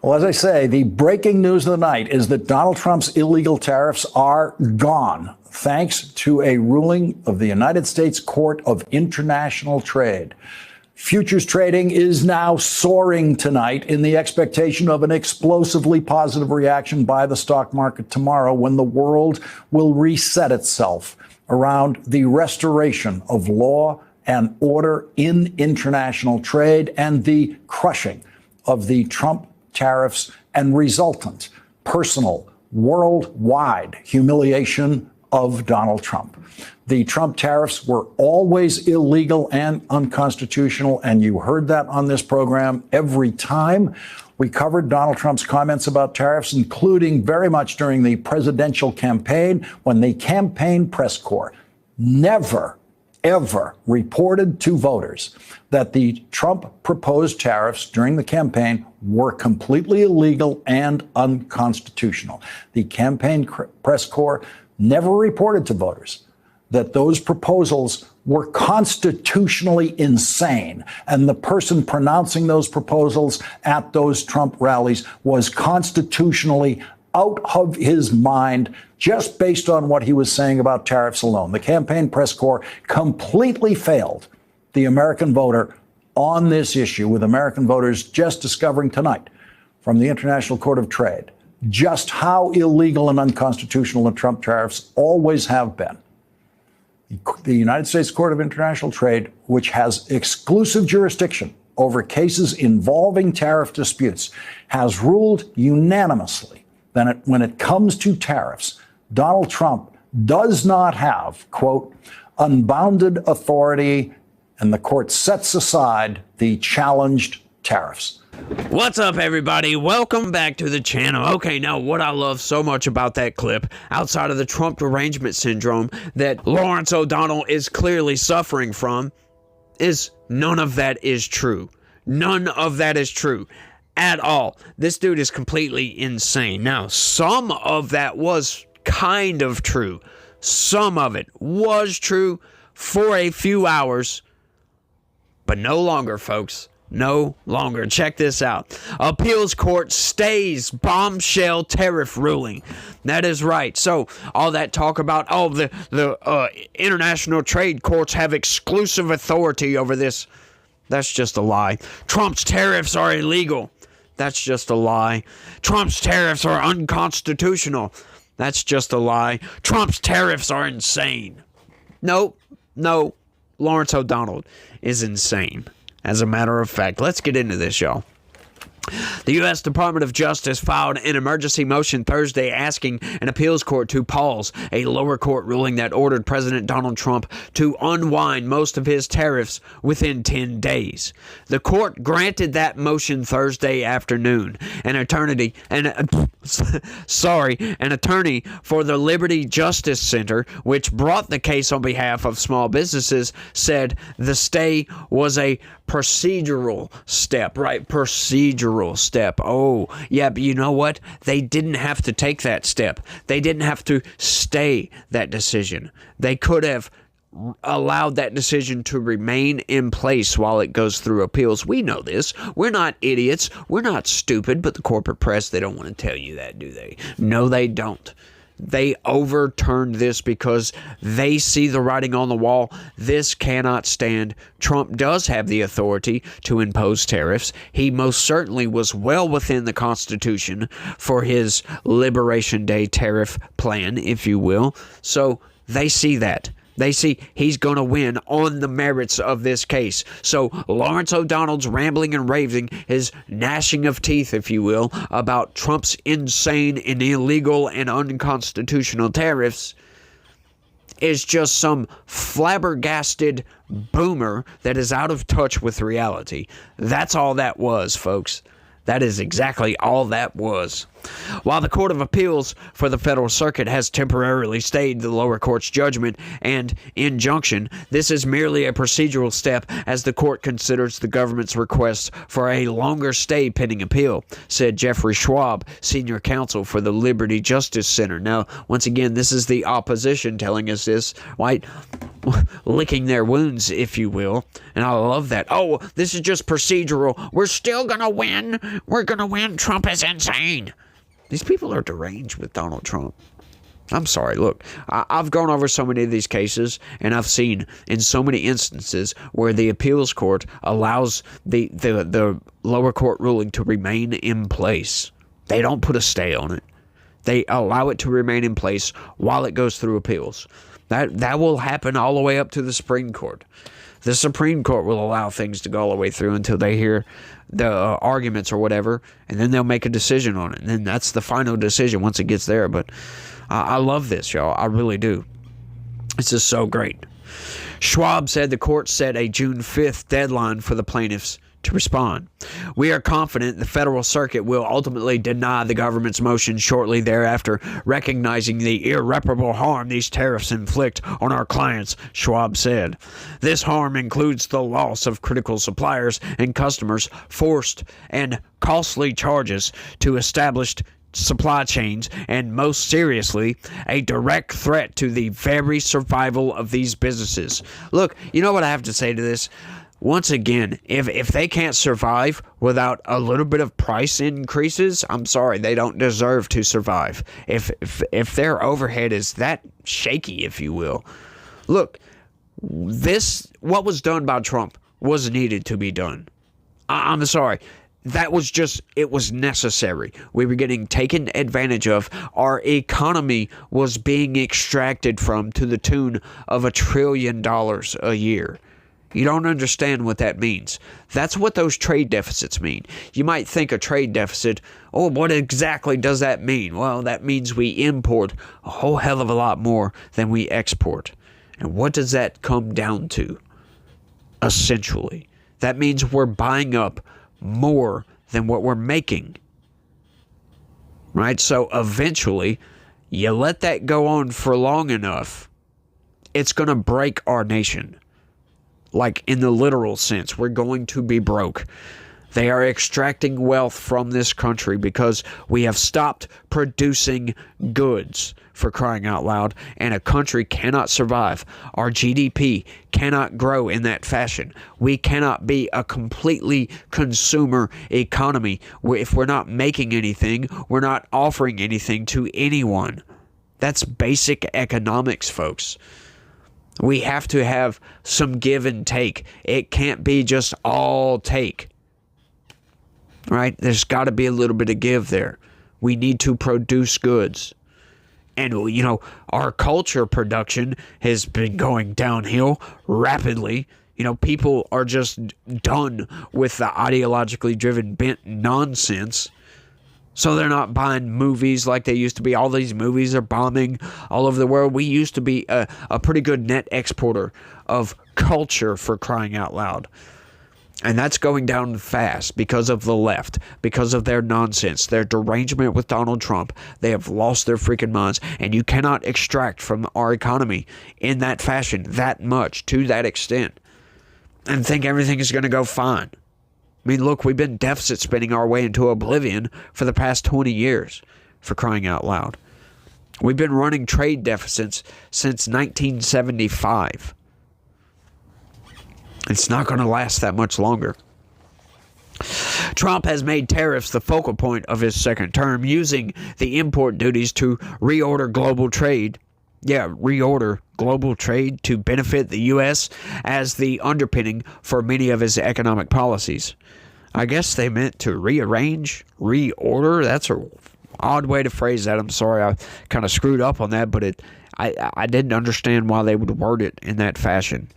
Well, as I say, the breaking news of the night is that Donald Trump's illegal tariffs are gone, thanks to a ruling of the United States Court of International Trade. Futures trading is now soaring tonight in the expectation of an explosively positive reaction by the stock market tomorrow, when the world will reset itself around the restoration of law and order in international trade and the crushing of the Trump tariffs and resultant personal worldwide humiliation of Donald Trump. The Trump tariffs were always illegal and unconstitutional, and you heard that on this program every time we covered Donald Trump's comments about tariffs, including very much during the presidential campaign, when the campaign press corps never, ever reported to voters that the Trump proposed tariffs during the campaign were completely illegal and unconstitutional. The campaign press corps never reported to voters that those proposals were constitutionally insane, and the person pronouncing those proposals at those Trump rallies was constitutionally out of his mind just based on what he was saying about tariffs alone. The campaign press corps completely failed the American voter on this issue, with American voters just discovering tonight from the International Court of Trade just how illegal and unconstitutional the Trump tariffs always have been. The United States Court of International Trade, which has exclusive jurisdiction over cases involving tariff disputes, has ruled unanimously that when it comes to tariffs, Donald Trump does not have, quote, unbounded authority, and the court sets aside the challenged tariffs. What's up, everybody? Welcome back to the channel. Okay, now what I love so much about that clip, outside of the Trump derangement syndrome that Lawrence O'Donnell is clearly suffering from, is none of that is true. None of that is true at all. This dude is completely insane. Now, some of that was kind of true. Some of it was true for a few hours, but no longer, folks. No longer. Check this out. Appeals court stays bombshell tariff ruling. That is right. So all that talk about, the international trade courts have exclusive authority over this, that's just a lie. Trump's tariffs are illegal. That's just a lie. Trump's tariffs are unconstitutional. That's just a lie. Trump's tariffs are insane. No, Lawrence O'Donnell is insane. As a matter of fact, let's get into this, y'all. The U.S. Department of Justice filed an emergency motion Thursday asking an appeals court to pause a lower court ruling that ordered President Donald Trump to unwind most of his tariffs within 10 days. The court granted that motion Thursday afternoon. An attorney for the Liberty Justice Center, which brought the case on behalf of small businesses, said the stay was a procedural step, right? Procedural step. Oh, yeah, but you know what? They didn't have to take that step. They didn't have to stay that decision. They could have allowed that decision to remain in place while it goes through appeals. We know this. We're not idiots. We're not stupid, but the corporate press, they don't want to tell you that, do they? No, they don't. They overturned this because they see the writing on the wall. This cannot stand. Trump does have the authority to impose tariffs. He most certainly was well within the Constitution for his Liberation Day tariff plan, if you will. So they see that. They see he's going to win on the merits of this case. So Lawrence O'Donnell's rambling and raving, his gnashing of teeth, if you will, about Trump's insane and illegal and unconstitutional tariffs is just some flabbergasted boomer that is out of touch with reality. That's all that was, folks. That is exactly all that was. While the Court of Appeals for the Federal Circuit has temporarily stayed the lower court's judgment and injunction, this is merely a procedural step as the court considers the government's request for a longer stay pending appeal, said Jeffrey Schwab, senior counsel for the Liberty Justice Center. Now, once again, this is the opposition telling us this, right? Licking their wounds, if you will. And I love that. Oh, this is just procedural. We're still going to win. We're going to win. Trump is insane. These people are deranged with Donald Trump. I'm sorry. Look, I've gone over so many of these cases, and I've seen in so many instances where the appeals court allows the lower court ruling to remain in place. They don't put a stay on it. They allow it to remain in place while it goes through appeals. That will happen all the way up to the Supreme Court. The Supreme Court will allow things to go all the way through until they hear the arguments or whatever, and then they'll make a decision on it. And then that's the final decision once it gets there. But I love this, y'all. I really do. This is so great. Schwab said the court set a June 5th deadline for the plaintiffs to respond. We are confident the Federal Circuit will ultimately deny the government's motion shortly thereafter, recognizing the irreparable harm these tariffs inflict on our clients, Schwab said. This harm includes the loss of critical suppliers and customers, forced and costly charges to established supply chains, and most seriously, a direct threat to the very survival of these businesses. Look, you know what I have to say to this? Once again, if they can't survive without a little bit of price increases, I'm sorry, they don't deserve to survive. If their overhead is that shaky, if you will. Look, what was done by Trump was needed to be done. I'm sorry. That was it was necessary. We were getting taken advantage of. Our economy was being extracted from to the tune of $1 trillion a year. You don't understand what that means. That's what those trade deficits mean. You might think a trade deficit, oh, what exactly does that mean? Well, that means we import a whole hell of a lot more than we export. And what does that come down to? Essentially, that means we're buying up more than what we're making. Right? So eventually, you let that go on for long enough, it's going to break our nation. Like in the literal sense, we're going to be broke. They are extracting wealth from this country because we have stopped producing goods, for crying out loud, and a country cannot survive. Our GDP cannot grow in that fashion. We cannot be a completely consumer economy. If we're not making anything, we're not offering anything to anyone. That's basic economics, folks. We have to have some give and take. It can't be just all take. Right? There's got to be a little bit of give there. We need to produce goods. And, you know, our culture production has been going downhill rapidly. You know, people are just done with the ideologically driven bent nonsense. So they're not buying movies like they used to be. All these movies are bombing all over the world. We used to be a pretty good net exporter of culture, for crying out loud. And that's going down fast because of the left, because of their nonsense, their derangement with Donald Trump. They have lost their freaking minds. And you cannot extract from our economy in that fashion, that much, to that extent, and think everything is going to go fine. I mean, look, we've been deficit spending our way into oblivion for the past 20 years, for crying out loud. We've been running trade deficits since 1975. It's not going to last that much longer. Trump has made tariffs the focal point of his second term, using the import duties to reorder global trade. Reorder global trade to benefit the U.S. as the underpinning for many of his economic policies. I guess they meant to rearrange, reorder. That's an odd way to phrase that. I'm sorry, I kind of screwed up on that, but I didn't understand why they would word it in that fashion.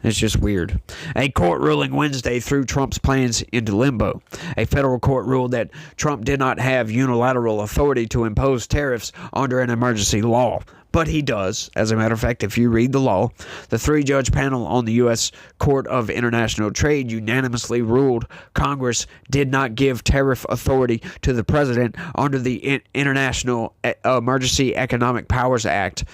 It's just weird. A court ruling Wednesday threw Trump's plans into limbo. A federal court ruled that Trump did not have unilateral authority to impose tariffs under an emergency law. But he does. As a matter of fact, if you read the law, the three-judge panel on the U.S. Court of International Trade unanimously ruled Congress did not give tariff authority to the president under the International Emergency Economic Powers Act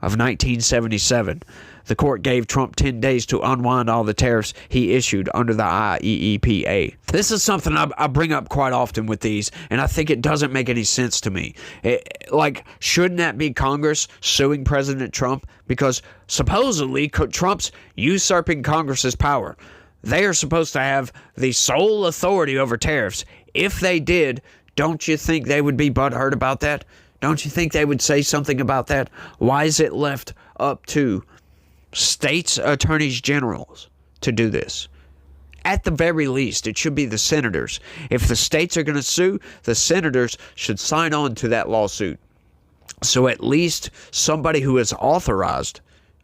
of 1977. The court gave Trump 10 days to unwind all the tariffs he issued under the IEEPA. This is something I bring up quite often with these, and I think it doesn't make any sense to me. Shouldn't that be Congress suing President Trump? Because supposedly Trump's usurping Congress's power. They are supposed to have the sole authority over tariffs. If they did, don't you think they would be butthurt about that? Don't you think they would say something about that? Why is it left up to states' attorneys generals to do this? At the very least, it should be the senators. If the states are going to sue, the senators should sign on to that lawsuit. So at least somebody who is authorized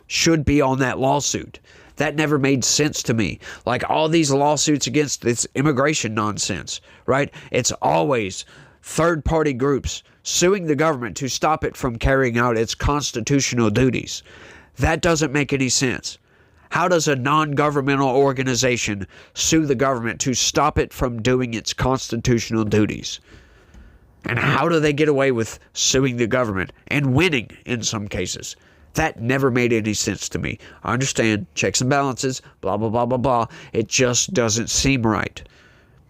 should be on that lawsuit. That never made sense to me. Like all these lawsuits against this immigration nonsense, right? It's always third-party groups suing the government to stop it from carrying out its constitutional duties. That doesn't make any sense. How does a non-governmental organization sue the government to stop it from doing its constitutional duties? And how do they get away with suing the government and winning in some cases? That never made any sense to me. I understand checks and balances, blah, blah, blah, blah, blah. It just doesn't seem right.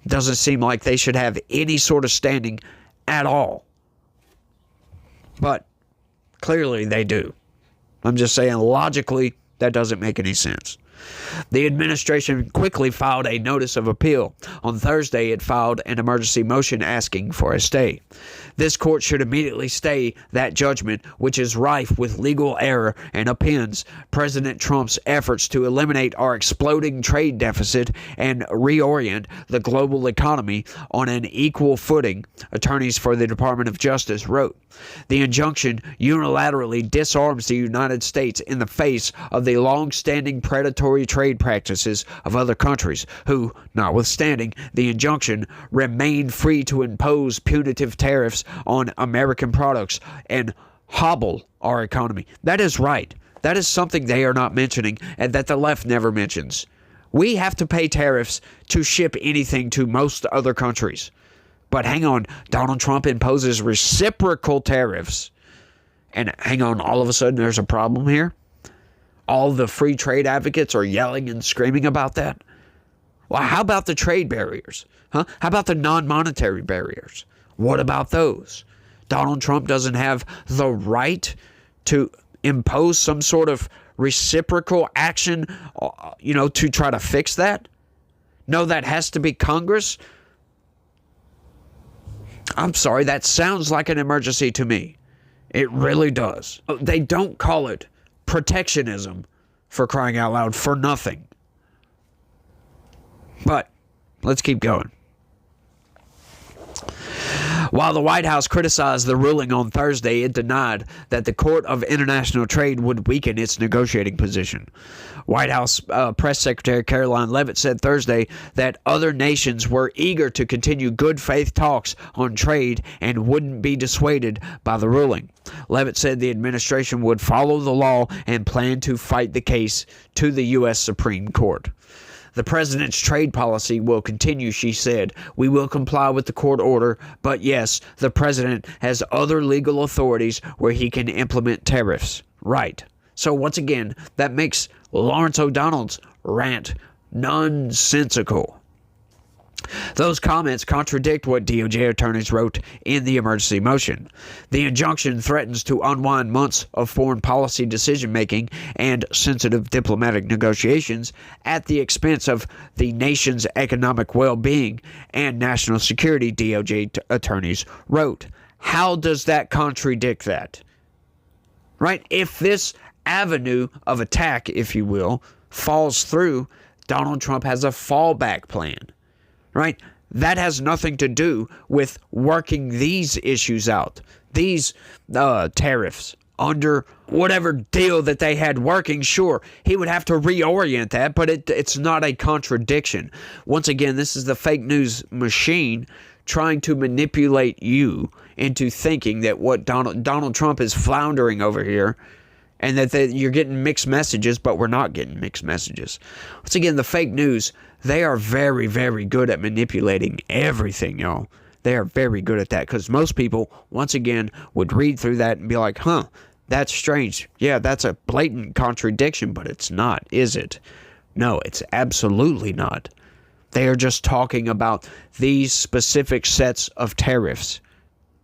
It doesn't seem like they should have any sort of standing at all. But clearly they do. I'm just saying, logically, that doesn't make any sense. The administration quickly filed a notice of appeal. On Thursday, it filed an emergency motion asking for a stay. This court should immediately stay that judgment, which is rife with legal error and upends President Trump's efforts to eliminate our exploding trade deficit and reorient the global economy on an equal footing, attorneys for the Department of Justice wrote. The injunction unilaterally disarms the United States in the face of the long-standing predatory trade practices of other countries who, notwithstanding the injunction, remain free to impose punitive tariffs on American products and hobble our economy. That is right. That is something they are not mentioning and that the left never mentions. We have to pay tariffs to ship anything to most other countries. But hang on, Donald Trump imposes reciprocal tariffs. And hang on, all of a sudden there's a problem here? All the free trade advocates are yelling and screaming about that? Well, how about the trade barriers? How about the non-monetary barriers? What about those? Donald Trump doesn't have the right to impose some sort of reciprocal action, to try to fix that? No, that has to be Congress? I'm sorry, that sounds like an emergency to me. It really does. They don't call it protectionism, for crying out loud, for nothing. But let's keep going. While the White House criticized the ruling on Thursday, it denied that the Court of International Trade would weaken its negotiating position. White House Press Secretary Caroline Leavitt said Thursday that other nations were eager to continue good faith talks on trade and wouldn't be dissuaded by the ruling. Leavitt said the administration would follow the law and plan to fight the case to the U.S. Supreme Court. The president's trade policy will continue, she said. We will comply with the court order, but yes, the president has other legal authorities where he can implement tariffs. Right. So once again, that makes Lawrence O'Donnell's rant nonsensical. Those comments contradict what DOJ attorneys wrote in the emergency motion. The injunction threatens to unwind months of foreign policy decision-making and sensitive diplomatic negotiations at the expense of the nation's economic well-being and national security, DOJ attorneys wrote. How does that contradict that? Right? If this avenue of attack, if you will, falls through, Donald Trump has a fallback plan. Right? That has nothing to do with working these issues out, these tariffs under whatever deal that they had working, sure, he would have to reorient that, but it's not a contradiction. Once again, this is the fake news machine trying to manipulate you into thinking that what Donald Trump is floundering over here, and that you're getting mixed messages, but we're not getting mixed messages. Once again, the fake news, they are very, very good at manipulating everything, y'all. They are very good at that, because most people, once again, would read through that and be like, huh, that's strange. Yeah, that's a blatant contradiction, but it's not, is it? No, it's absolutely not. They are just talking about these specific sets of tariffs,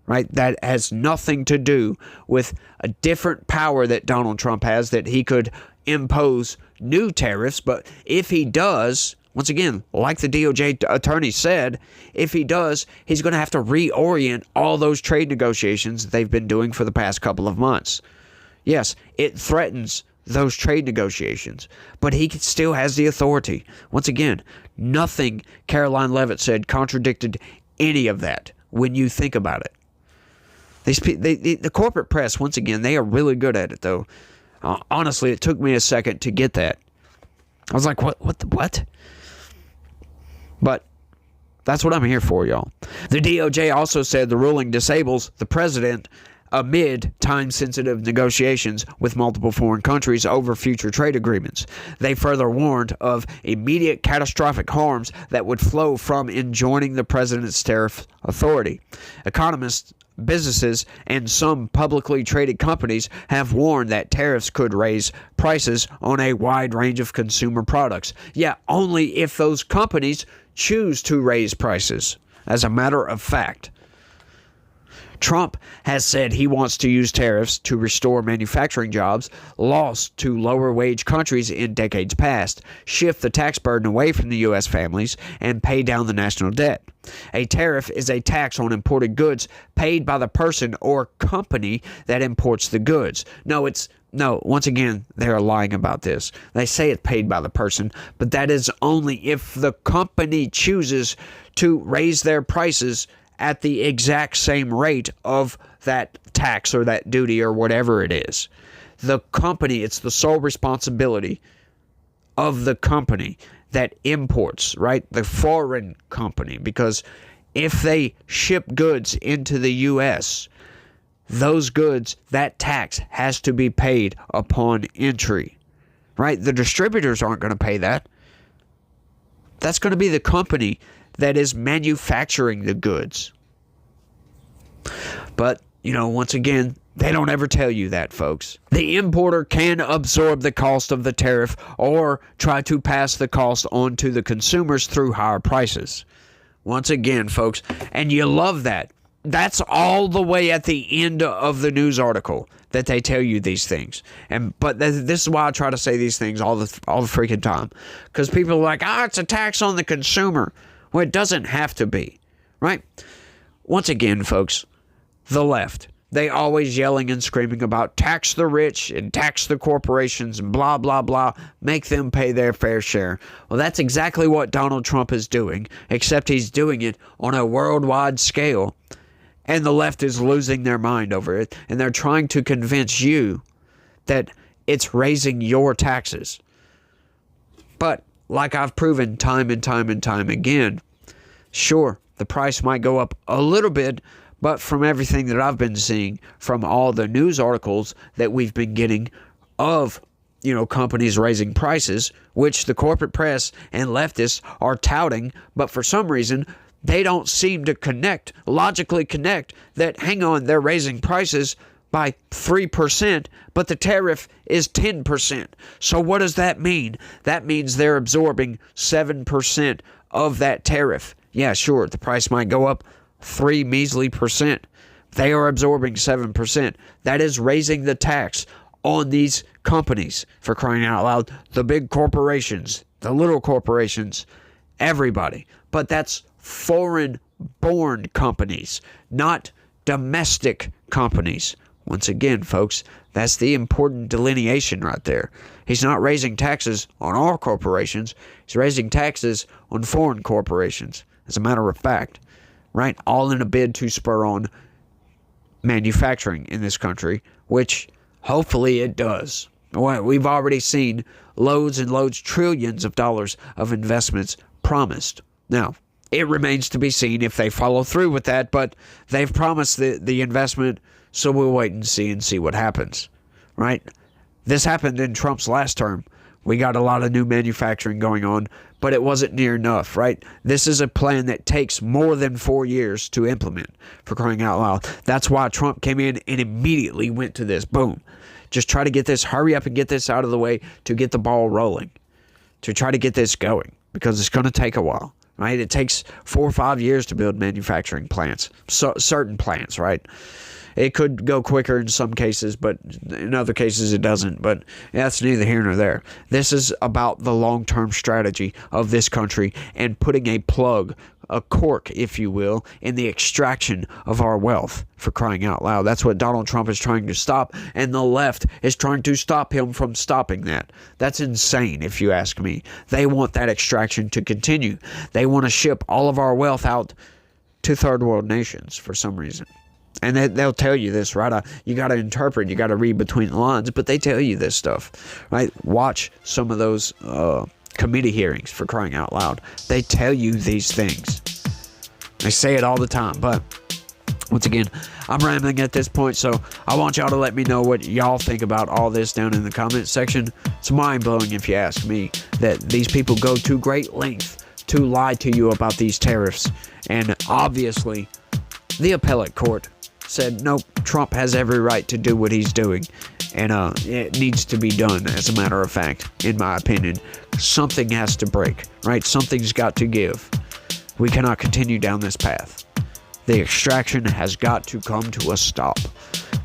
right? That has nothing to do with a different power that Donald Trump has, that he could impose new tariffs. But if he does, once again, like the DOJ attorney said, if he does, he's going to have to reorient all those trade negotiations they've been doing for the past couple of months. Yes, it threatens those trade negotiations, but he still has the authority. Once again, nothing Caroline Leavitt said contradicted any of that when you think about it. The corporate press, once again, they are really good at it, though. Honestly, it took me a second to get that. I was like, what? But that's what I'm here for, y'all. The DOJ also said the ruling disables the president amid time-sensitive negotiations with multiple foreign countries over future trade agreements. They further warned of immediate catastrophic harms that would flow from enjoining the president's tariff authority. Economists, businesses, and some publicly traded companies have warned that tariffs could raise prices on a wide range of consumer products. Yeah, only if those companies choose to raise prices, as a matter of fact. Trump has said he wants to use tariffs to restore manufacturing jobs lost to lower wage countries in decades past, shift the tax burden away from the U.S. families, and pay down the national debt. A tariff is a tax on imported goods paid by the person or company that imports the goods. No, once again, they're lying about this. They say it's paid by the person, but that is only if the company chooses to raise their prices at the exact same rate of that tax or that duty or whatever it is. The company, it's the sole responsibility of the company that imports, right? The foreign company. Because if they ship goods into the U.S., those goods, that tax has to be paid upon entry, right? The distributors aren't going to pay that. That's going to be the company that is manufacturing the goods. But, once again, they don't ever tell you that, folks. The importer can absorb the cost of the tariff or try to pass the cost on to the consumers through higher prices. Once again, folks, and you love that. That's all the way at the end of the news article that they tell you these things. But this is why I try to say these things all the freaking time. Because people are like, it's a tax on the consumer. Well, it doesn't have to be, right? Once again, folks, the left, they always yelling and screaming about tax the rich and tax the corporations and blah, blah, blah, make them pay their fair share. Well, that's exactly what Donald Trump is doing, except he's doing it on a worldwide scale. And the left is losing their mind over it, and they're trying to convince you that it's raising your taxes. But, like I've proven time and time and time again, sure, the price might go up a little bit, but from everything that I've been seeing, from all the news articles that we've been getting of, companies raising prices, which the corporate press and leftists are touting, but for some reason, they don't seem to logically connect that, hang on, they're raising prices by 3%, but the tariff is 10%. So what does that mean? That means they're absorbing 7% of that tariff. Yeah, sure, the price might go up 3 measly percent. They are absorbing 7%. That is raising the tax on these companies, for crying out loud. The big corporations, the little corporations, everybody. But that's foreign-born companies, not domestic companies. Once again, folks, that's the important delineation right there. He's not raising taxes on our corporations. He's raising taxes on foreign corporations, as a matter of fact, right? All in a bid to spur on manufacturing in this country, which Hopefully it does. Well, we've already seen loads and loads, trillions of dollars of investments promised. Now, it remains to be seen if they follow through with that, but they've promised the investment, so we'll wait and see what happens, right? This happened in Trump's last term. We got a lot of new manufacturing going on, but it wasn't near enough, right? This is a plan that takes more than 4 years to implement, for crying out loud. That's why Trump came in and immediately went to this. Boom. Just try to get this, hurry up and get this out of the way to get the ball rolling, to try to get this going, because it's going to take a while, right? It takes 4 or 5 years to build manufacturing plants, certain plants, right? It could go quicker in some cases, but in other cases it doesn't. But that's neither here nor there. This is about the long-term strategy of this country and putting a plug, a cork, if you will, in the extraction of our wealth, for crying out loud. That's what Donald Trump is trying to stop, and the left is trying to stop him from stopping that. That's insane, if you ask me. They want that extraction to continue. They want to ship all of our wealth out to third world nations for some reason. And they'll tell you this, right? You got to interpret, you got to read between the lines, but they tell you this stuff, right? Watch some of those committee hearings, for crying out loud. They tell you these things. They say it all the time, but once again, I'm rambling at this point, so I want y'all to let me know what y'all think about all this down in the comment section. It's mind-blowing, if you ask me, that these people go to great length to lie to you about these tariffs, and obviously the appellate court said, nope, Trump has every right to do what he's doing. And it needs to be done, as a matter of fact, in my opinion. Something has to break, right? Something's got to give. We cannot continue down this path. The extraction has got to come to a stop.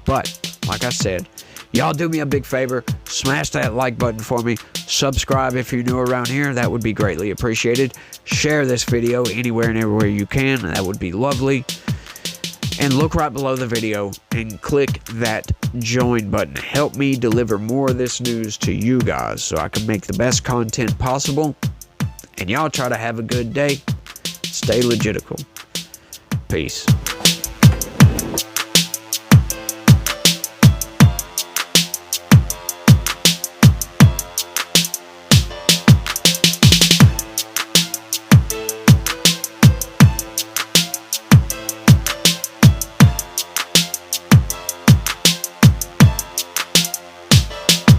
But, like I said, y'all do me a big favor. Smash that like button for me. Subscribe if you're new around here. That would be greatly appreciated. Share this video anywhere and everywhere you can. That would be lovely. And look right below the video and click that join button. Help me deliver more of this news to you guys so I can make the best content possible. And y'all try to have a good day. Stay legitical. Peace.